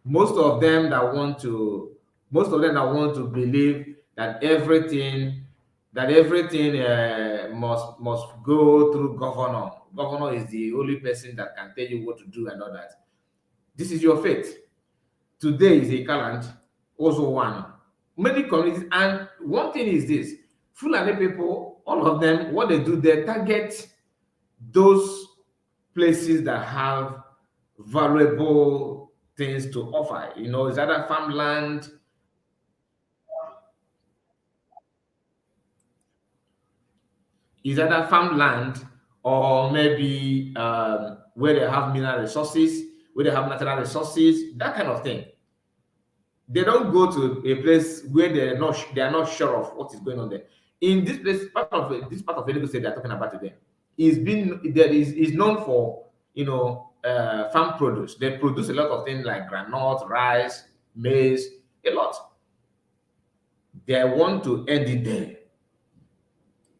Most of them that want to, most of them that want to believe that everything must go through governor. Governor is the only person that can tell you what to do and all that. This is your fate. Today is a calendar, also one. Many communities, and one thing is this: Fulani people, all of them, what they do, they target those places that have valuable things to offer. Is either farmland, or maybe where they have mineral resources, where they have natural resources, that kind of thing. They don't go to a place where they are not sure of what is going on there. In this place, this part of Enugu State they're talking about today is known for farm produce. They produce a lot of things like granite, rice, maize, a lot. They want to end it there.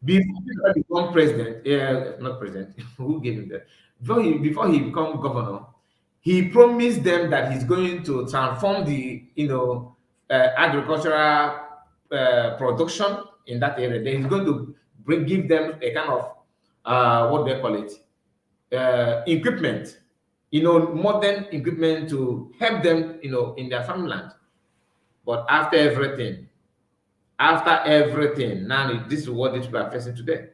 Before he become president, not president, who gave him that? Before he become governor, he promised them that he's going to transform the agricultural production in that area. Then he's going to give them a kind of what they call it, equipment, modern equipment to help them, in their farmland. But after everything, now this is what these people are facing today.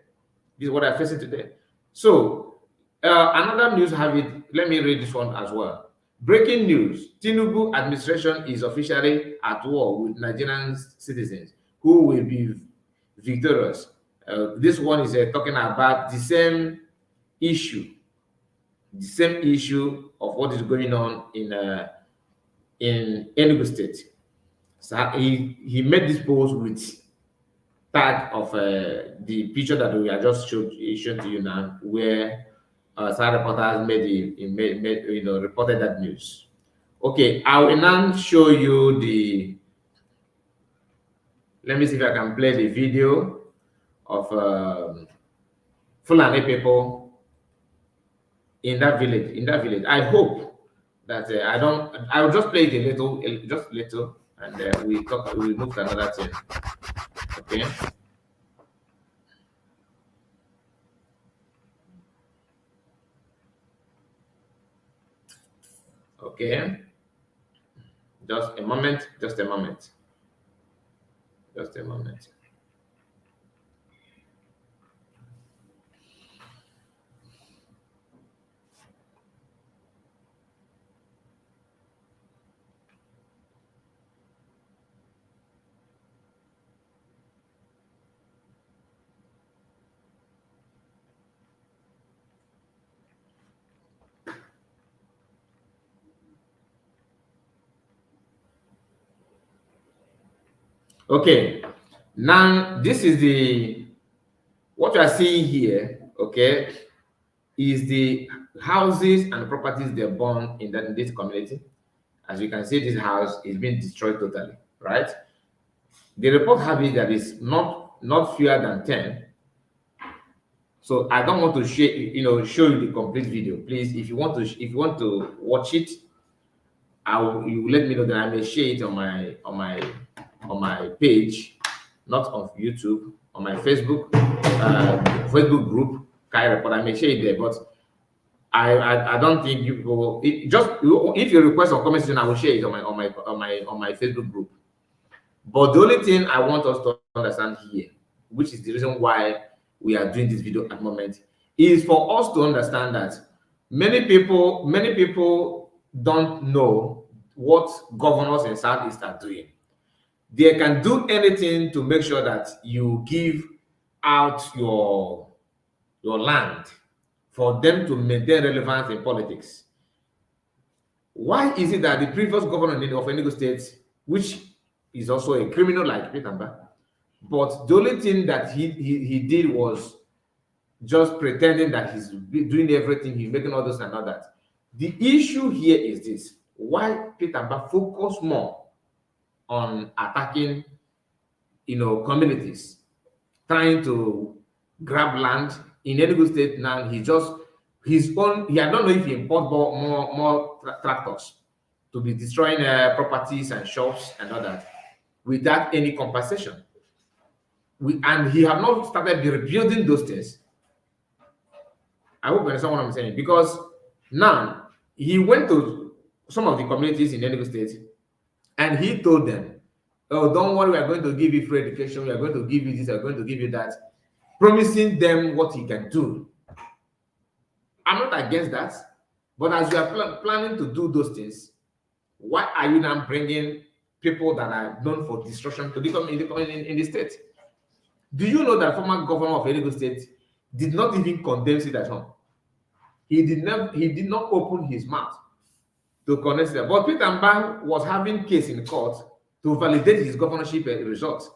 This is what I'm facing today. So, another news have it. Let me read this one as well. Breaking news: Tinubu administration is officially at war with Nigerian citizens who will be victorious. This one is talking about issue, the same issue of what is going on in Enugu State. So he made this post with tag of the picture that we are just shown to you now, where some reporters reported that news. Okay, I will now show you the. Let me see if I can play the video of Fulani people in that village. I hope that I don't. I will just play it just a little, and we move to another thing. Okay. Okay. Just a moment. Just a moment. Just a moment. Okay. Now this is what you are seeing here. Okay, is the houses and properties they burn in this community. As you can see, this house is being destroyed totally, right? The report have it that is not fewer than 10. So I don't want to show you the complete video. Please, if you want to watch it, you will let me know that I may share it on my page, not on YouTube, on my Facebook group, Kai Report. I may share it there, but I don't think you people if you request or comment section, I will share it on my Facebook group. But the only thing I want us to understand here, which is the reason why we are doing this video at the moment, is for us to understand that many people don't know what governors in Southeast are doing. They can do anything to make sure that you give out your land for them to maintain relevance in politics. Why is it that the previous governor of Enugu State, which is also a criminal like Pitamba, but the only thing that he did was just pretending that he's doing everything, he's making all this and all that. The issue here is this: why Pitamba focus more on attacking, communities, trying to grab land in Enugu State. Now he just his own. I don't know if he import more tractors. to be destroying properties and shops and all that without any compensation. And he have not started rebuilding those things. I hope you understand what I'm saying. Because now he went to some of the communities in Enugu State and he told them, "Oh, don't worry, we are going to give you free education, we are going to give you this, we are going to give you that," promising them what he can do. I'm not against that, but as you are planning to do those things, why are you now bringing people that are known for destruction to become in the state? Do you know that former governor of Enugu State did not even condemn it at home? He did not open his mouth to condemn it. But Peter Mbang was having case in court to validate his governorship results.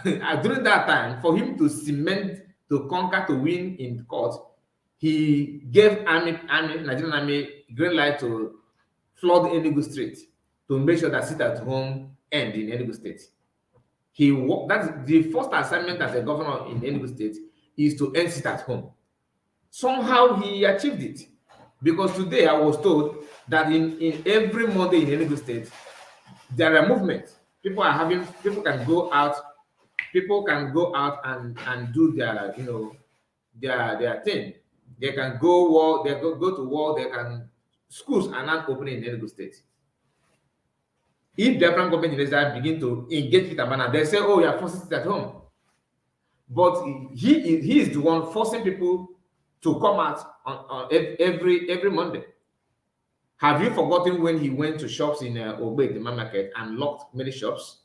During that time, for him to cement, to conquer, to win in court, he gave Nigerian army green light to flood Enugu State to make sure that sit at home end in Enugu State. That's the first assignment as a governor in Enugu State, is to end sit at home. Somehow he achieved it, because today I was told that in every Monday in Enugu State there are movements. People can go out. People can go out and do their their thing. They can go war. They go to war. They can. Schools are not opening in Enugu State. If the African government in Israel begin to engage with Amana, they say, "Oh, you are forcing it at home." But he is the one forcing people to come out on every Monday. Have you forgotten when he went to shops in Ogbe, the market, and locked many shops?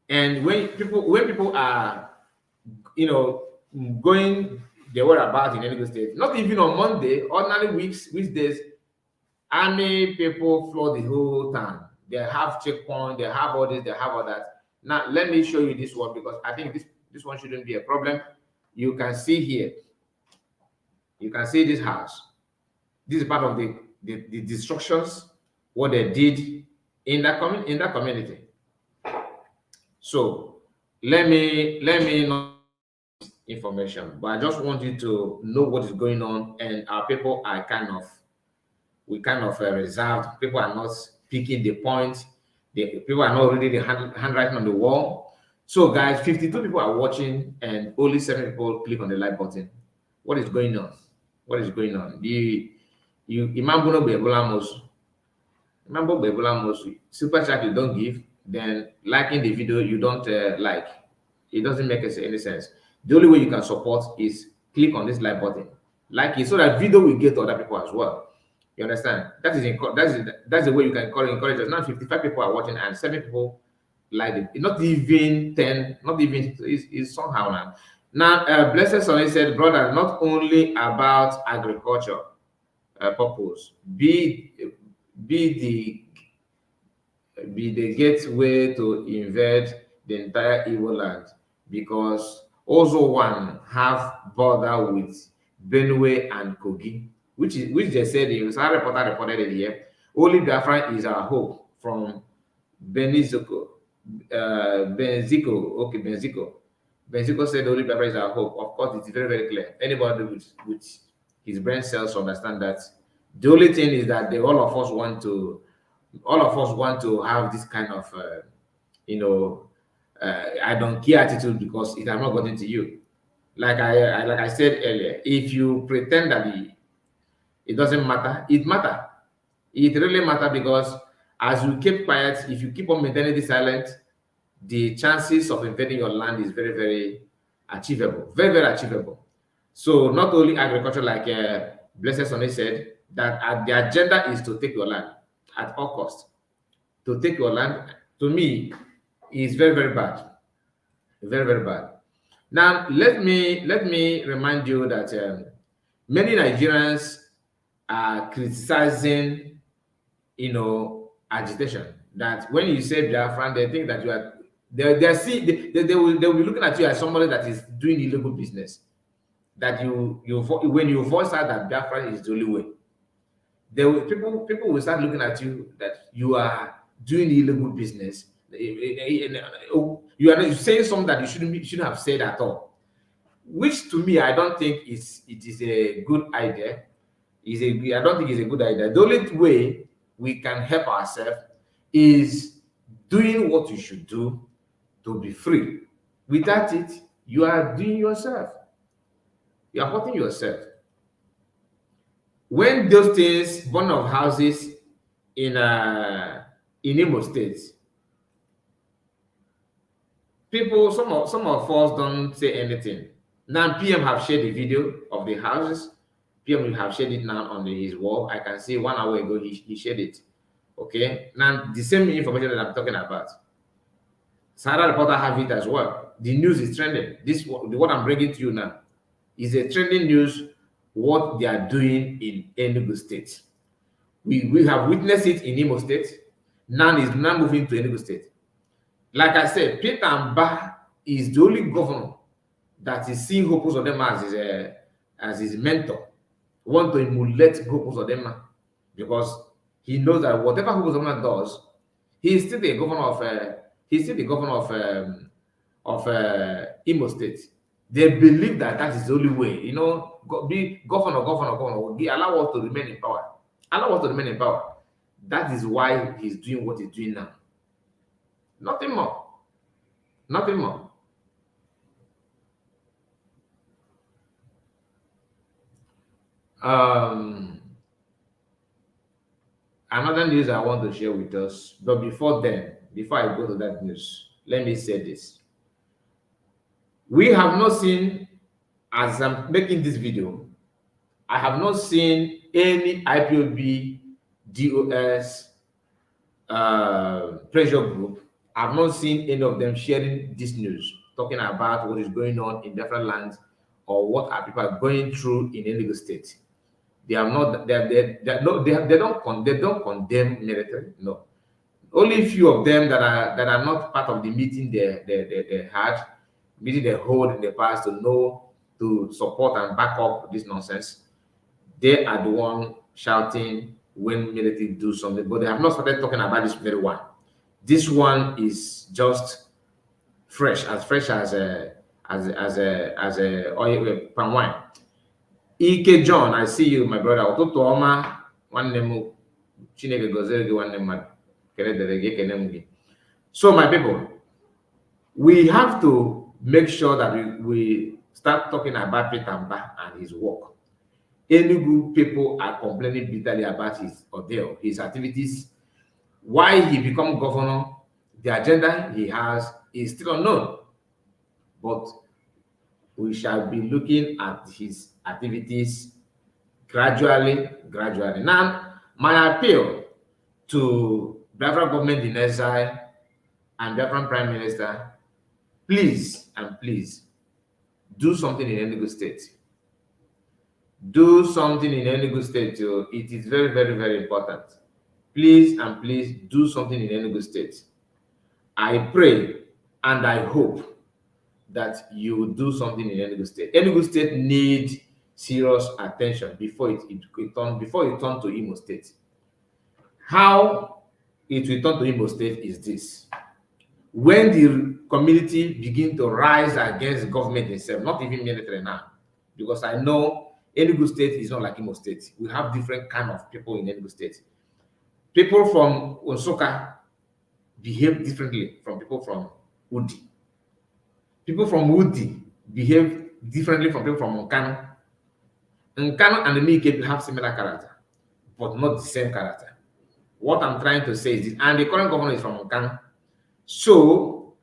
And when people are, going their whereabouts in Enugu State, not even on Monday, ordinary weekdays, army people flood the whole town. They have checkpoint, they have all this, they have all that. Now, let me show you this one, because I think this one shouldn't be a problem. You can see here. You can see this house. This is part of the destructions, what they did in that community. So let me know information, but I just want you to know what is going on, and our people are kind of reserved. People are not picking the point. People are not reading the handwriting on the wall. So guys, 52 people are watching and only 7 people click on the like button. What is going on? What is going on? Super chat you don't give, then liking the video you don't like. It doesn't make any sense. The only way you can support is click on this like button, like it, so that video will get to other people as well. You understand? That's the way you can encourage us. Now 55 people are watching and 7 people like it. Not even 10, not even, it's somehow now. Now, Blessed Sonny said, "Brother, not only about agriculture purpose, be the gateway to invade the entire Igbo land, because also one have border with Benue and Kogi, which they said the Sahara reporter reported it here. Only Biafra is our hope," from Benzico. Benzico said only Biafra is our hope. Of course, it's very, very clear. Anybody with his brain cells understand that. The only thing is that all of us want to have this kind of I don't care attitude, because it has not gotten to you. Like I said earlier, if you pretend that it doesn't matter, it matter. It really matter, because as you keep quiet, if you keep on maintaining the silent, the chances of invading your land is very, very achievable. Very, very achievable. So not only agriculture, like Blessed Sonny said, that the agenda is to take your land at all costs. To take your land, to me, is very, very bad. Very, very bad. Now, let me remind you that many Nigerians are criticizing, agitation. That when you say Biafran, they think that you are they will be looking at you as somebody that is doing illegal business. That when you voice out that Biafran is the only way, people will start looking at you that you are doing illegal business. You are saying something that you shouldn't have said at all, which to me I don't think it is a good idea. I don't think it's a good idea. The only way we can help ourselves is doing what you should do to be free. Without it, you are doing yourself. You are hurting yourself. When those things, burn of houses in Imo State, people, some of us don't say anything. Now PM have shared the video of the houses. PM will have shared it now on his wall. I can see 1 hour ago he shared it. Okay. Now the same information that I'm talking about. Sarah Reporter have it as well. The news is trending. This what I'm bringing to you now is a trending news. What they are doing in Enugu State. We have witnessed it in Imo State. Now is now moving to Enugu State. Like I said, Peter Mba is the only governor that is seeing Hope Uzodinma as his mentor. Want to emulate Hope Uzodinma because he knows that whatever Hope Uzodinma does, he is still the governor of Imo State. They believe that that is the only way. You know, be governor. Allow us to remain in power. Allow us to remain in power. That is why he's doing what he's doing now. Nothing more. Nothing more. Another news I want to share with us, but before I go to that news, let me say this. We have not seen, as I'm making this video, I have not seen any IPOB, DOS, pressure group. I've not seen any of them sharing this news, talking about what is going on in different lands or what are people going through in Enugu State. They have not. They don't condemn military. No, only a few of them that are not part of the meeting they had, meeting they hold in the past to support and back up this nonsense. They are the one shouting when military do something, but they have not started talking about this very one. This one is just fresh as a oil palm wine. Ike John, I see you, my brother. Ụtụtụ ọma nwanne m, Chineke gọzie gị nwanne mmadụ. Kele dere gị, ekene m gị. So my people, we have to make sure that we start talking about Peter Mba and his work. Enugu people are complaining bitterly about his ordeal, his activities. Why he become governor, the agenda he has is still unknown. But we shall be looking at his activities gradually. Now, my appeal to Biafran government in exile and Biafran Prime Minister, please do something in Enugu State. Do something in Enugu State. It is very, very, very important. Please do something in Enugu State. I pray and I hope that you will do something in Enugu State. Enugu State needs serious attention before it turn to Imo State. How it will turn to Imo State is this: when the community begin to rise against government itself, not even military now, because I know Enugu State is not like Imo State. We have different kind of people in Enugu State. People from Nsukka behave differently from people from Udi. People from Udi behave differently from people from Nkanu. Nkanu and Nike have similar character, but not the same character. What I'm trying to say is this, and the current governor is from Nkanu. So,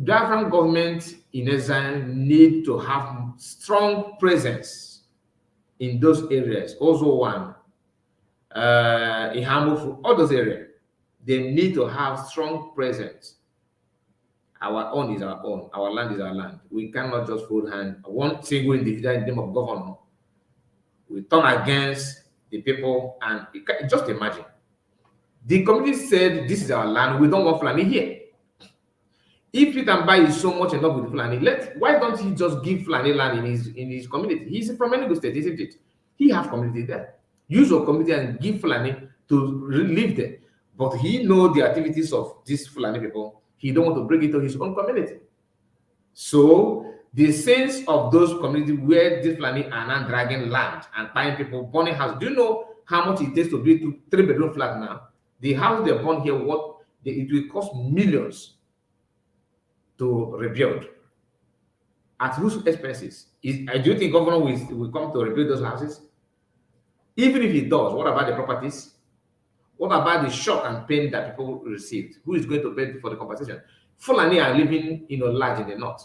Biafran government in exile need to have strong presence in those areas. Also, one, Ihamufu, all those areas, they need to have strong presence. Our own is our own. Our land is our land. We cannot just hold hand. One single individual in the name of governor, we turn against the people, and just imagine. The community said, this is our land, we don't want Fulani here. If Peter Mba is so much in love with Fulani, why don't he just give Fulani land in his community? He's from Enugu State, isn't it? He has community there. Use your community and give Fulani to live there. But he knows the activities of these Fulani people. He don't want to bring it to his own community. So the sense of those communities where these Fulani are now dragging land and buying people, burning houses. Do you know how much it takes to build 3 bedroom flat now. The house they born here, it will cost millions to rebuild. At whose expenses? Do you think governor will come to rebuild those houses? Even if he does, what about the properties? What about the shock and pain that people received? Who is going to pay for the compensation? Fulani are living, large in the north.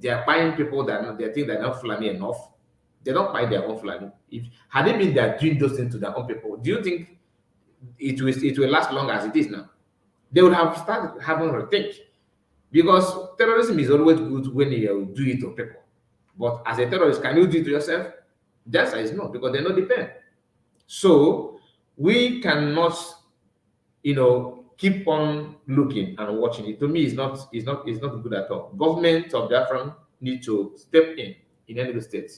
They are buying people that they think they're not Fulani enough. They don't buy their own Fulani. If had they been there doing those things to their own people, do you think it will last long as it is now? They would have started having a rethink, because terrorism is always good when you do it to people. But as a terrorist, can you do it to yourself? The answer is no, because they know the pain. So we cannot, keep on looking and watching it. To me, it's not good at all. Government of Biafra need to step in any state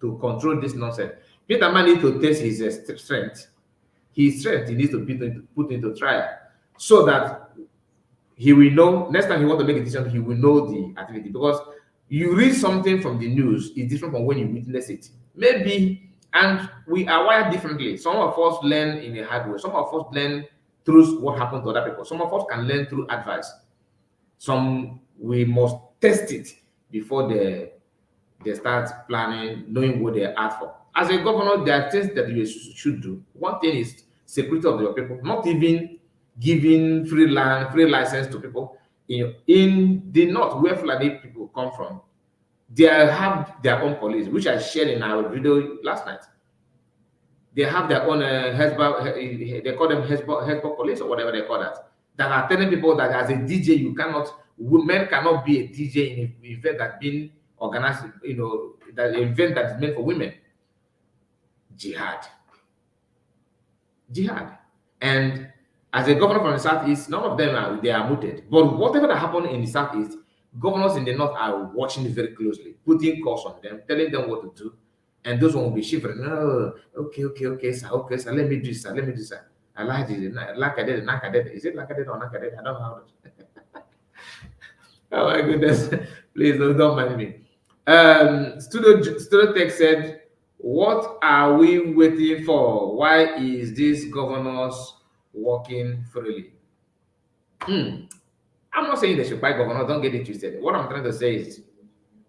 to control this nonsense. Peter Man need to test his strength. His strength he needs to put into trial, so that he will know next time he want to make a decision, he will know the activity. Because you read something from the news is different from when you witness it. Maybe, and we are wired differently. Some of us learn in a hard way. Some of us learn through what happened to other people. Some of us can learn through advice. Some we must test it before they start planning, knowing what they're out for. As a governor, there are things that you should do. One thing is security of your people, not even giving free land, free license to people. In the north, where Fulani people come from, they have their own police, which I shared in our video last night. They have their own they call them Hezbollah police or whatever they call that are telling people that as a DJ, women cannot be a DJ in an event that's been organized, that event that is meant for women. Jihad. And as a governor from the southeast, none of them are mooted. But whatever that happened in the southeast, governors in the north are watching it very closely, putting calls on them, telling them what to do. And those one will be shivering. Oh, okay, sir, let me do this, sir. I like it. Is it Lakadede or Nakadede? I don't know how to. Oh my goodness. Please don't mind me. Studio Tech said, what are we waiting for? Why is this governors working freely? I'm not saying they should buy governors, don't get it twisted. What I'm trying to say is,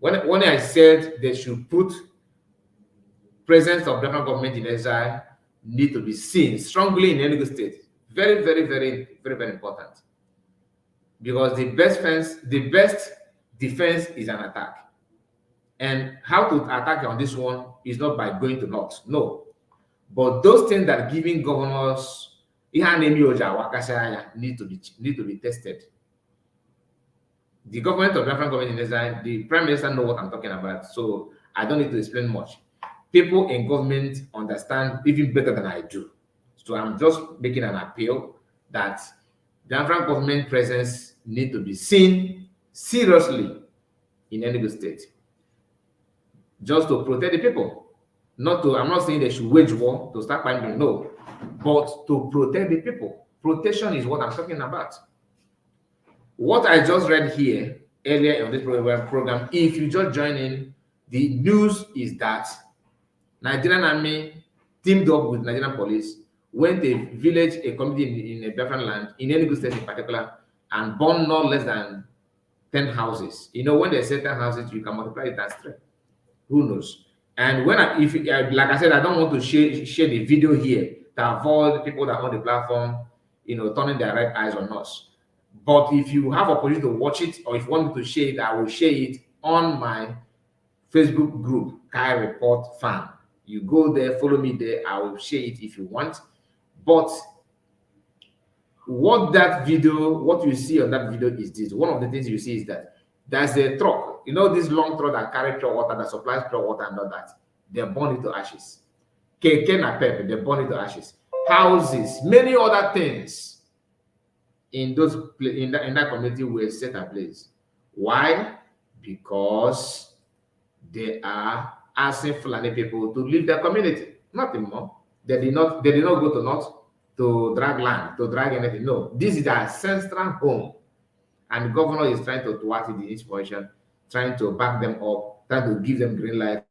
when I said they should put presence of different government in exile need to be seen strongly in Enugu state. Very, very, very, very, very important. Because the best defense is an attack. And how to attack on this one is not by going to north, no. But those things that giving governors need to be tested. The government of different government in exile, the prime minister know what I'm talking about, so I don't need to explain much. People in government understand even better than I do. So I'm just making an appeal that the Biafran government presence need to be seen seriously in Enugu state, just to protect the people. I'm not saying they should wage war to start buying, no, but to protect the people. Protection is what I'm talking about. What I just read here earlier on this program, if you just join in, the news is that Nigerian army teamed up with Nigerian police, went a village, a community in a Biafran land, in Enugu state in particular, and burned not less than 10 houses. When they say 10 houses, you can multiply it as 3. Who knows? And like I said, I don't want to share the video here to avoid people that are on the platform, turning their right eyes on us. But if you have opportunity to watch it, or if you want me to share it, I will share it on my Facebook group, Kai Report Fan. You go there, follow me there. I will share it if you want. But what you see on that video is this. One of the things you see is that there's a truck. This long truck that carry pure water, that supplies pure water and all that. They burn it to ashes. Keke na pep, they burn it to ashes. Houses, many other things in that community were set ablaze. Why? Because they are asking Fulani people to leave their community. Nothing more. They did not go to north to drag land, to drag anything. No, this is their ancestral home. And the governor is trying to thwart the inspiration, trying to back them up, trying to give them green light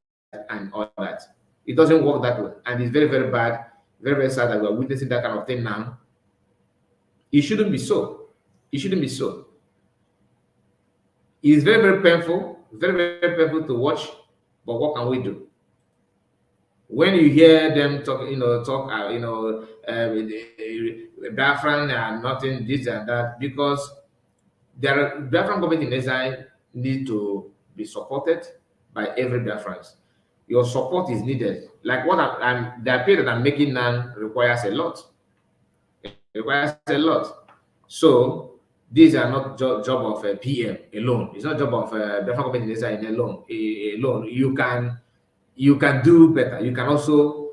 and all that. It doesn't work that way. And it's very, very bad, Very, very sad that we're witnessing that kind of thing now. It shouldn't be so. It shouldn't be so. It's very, very painful, very, very painful to watch. But what can we do? When you hear them talk, Biafran and nothing, this and that, because there are Biafran government in exile need to be supported by every Biafrans. Your support is needed. Like what the appeal that I'm making now requires a lot. It requires a lot. So these are not job of a PM alone. It's not job of Biafran government in exile alone. You can do better. You can also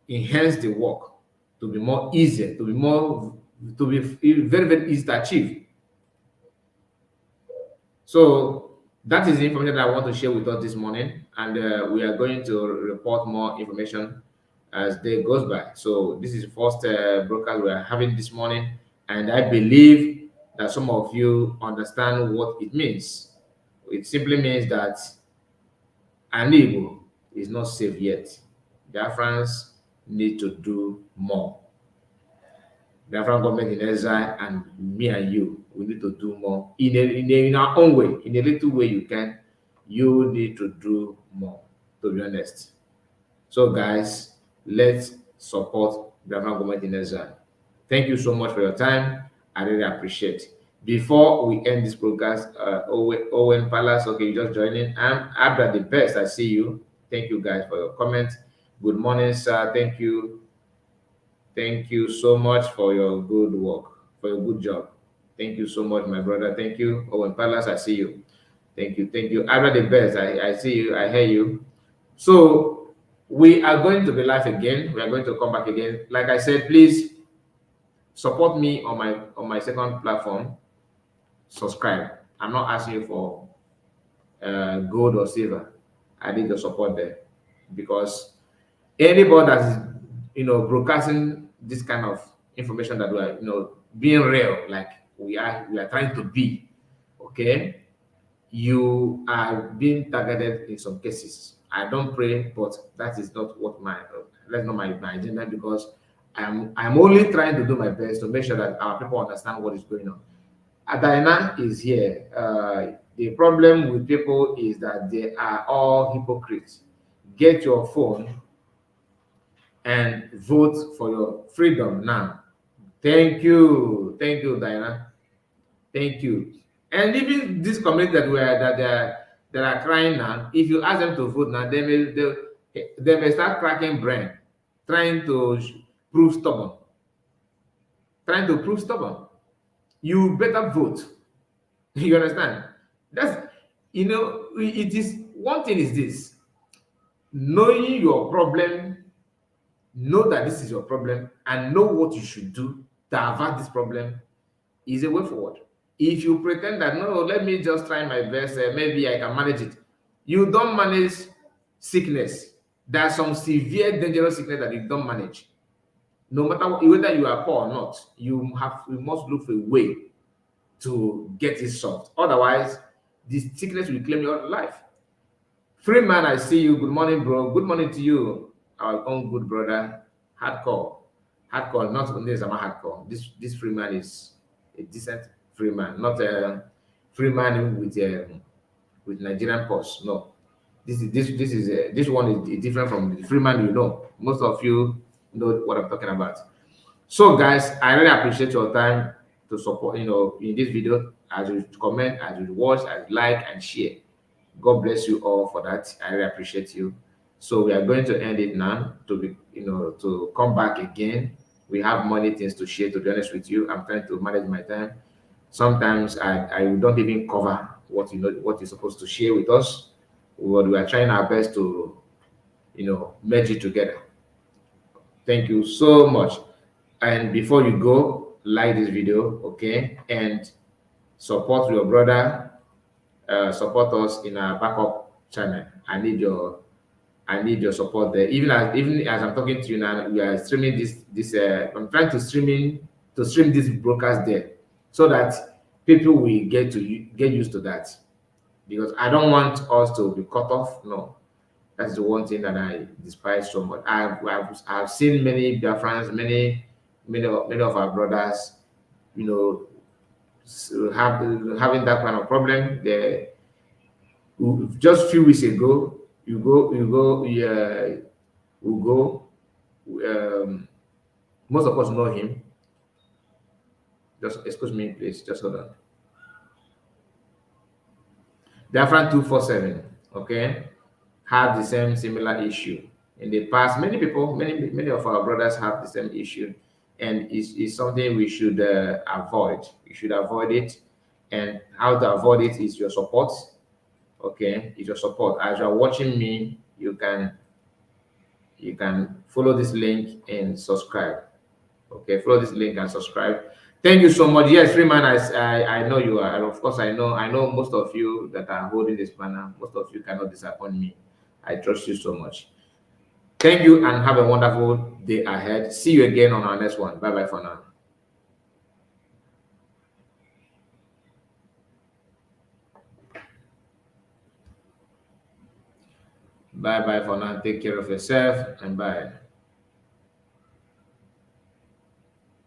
enhance the work to be more easier, to be very, very easy to achieve. So that is the information that I want to share with us this morning, and we are going to report more information as day goes by. So this is the first broadcast we are having this morning, and I believe that some of you understand what it means. It simply means that Enugu is not safe yet. Biafrans need to do more. Biafran government in exile and me and you, we need to do more in our own way, in a little way you can. You need to do more, to be honest. So, guys, let's support Biafran government in exile. Thank you so much for your time. I really appreciate. Before we end this broadcast, Owen Palace, okay, you just joining. I'm Abra the best. I see you. Thank you guys for your comment. Good morning, sir. Thank you. Thank you so much for your good work, for your good job. Thank you so much, my brother. Thank you. Owen Palace, I see you. Thank you. Thank you. Abra the best. I see you. I hear you. So we are going to be live again. We are going to come back again. Like I said, please support me on my second platform. Subscribe. I'm not asking you for gold or silver. I need your support there, because anybody that is broadcasting this kind of information that we are being real, like we are trying to be, okay, you are being targeted in some cases. I don't pray, but that is not what that's not my agenda, because I'm only trying to do my best to make sure that our people understand what is going on. Adina is here. The problem with people is that they are all hypocrites. Get your phone and vote for your freedom now. Thank you, Diana. Thank you. And even this community that are crying now, if you ask them to vote now, they may start cracking brain, trying to prove stubborn, You better vote. You understand? That's it is one thing is this: knowing your problem, know that this is your problem, and know what you should do to avert this problem is a way forward. If you pretend that no, let me just try my best, maybe I can manage it, you don't manage sickness. There's some severe, dangerous sickness that you don't manage. No matter whether you are poor or not, you must look for a way to get it solved. Otherwise, this sickness will claim your life. Freeman, I see you. Good morning, bro. Good morning to you, our own good brother. Hardcore, not only is a hardcore. This Freeman is a decent Freeman, not a Freeman with Nigerian post. No, this one is different from the Freeman you know. Most of you know what I'm talking about. So, guys, I really appreciate your time to support. In this video, as you comment, as you watch, as you like and share. God bless you all for that. I really appreciate you. So we are going to end it now to come back again. We have many things to share, to be honest with you. I'm trying to manage my time. Sometimes I don't even cover what you're supposed to share with us. But we are trying our best to merge it together. Thank you so much. And before you go, like this video, okay, and support your brother. Support us in our backup channel. I need your support there. Even as I'm talking to you now, we are streaming this. I'm trying to stream this broadcast there, so that people will get used to that, because I don't want us to be cut off. No, That's the one thing that I despise so much. I've seen many Biafrans, many of our brothers, you know, having that kind of problem. They just a few weeks ago, yeah, you go. Um, Most of us know him. Just excuse me, please. Just hold on. Biafran 247. Okay, have the same similar issue in the past. Many people, many of our brothers have the same issue, and it's something we should avoid. You should avoid it, and how to avoid it is your support. Okay, it's your support. As you're watching me, you can follow this link and subscribe. Okay, follow this link and subscribe. Thank you so much. Yes, Freeman, I know you are. And of course, I know most of you that are holding this banner. Most of you cannot disappoint me. I trust you so much. Thank you and have a wonderful day ahead. See you again on our next one. Bye bye for now. Bye bye for now. Take care of yourself and bye.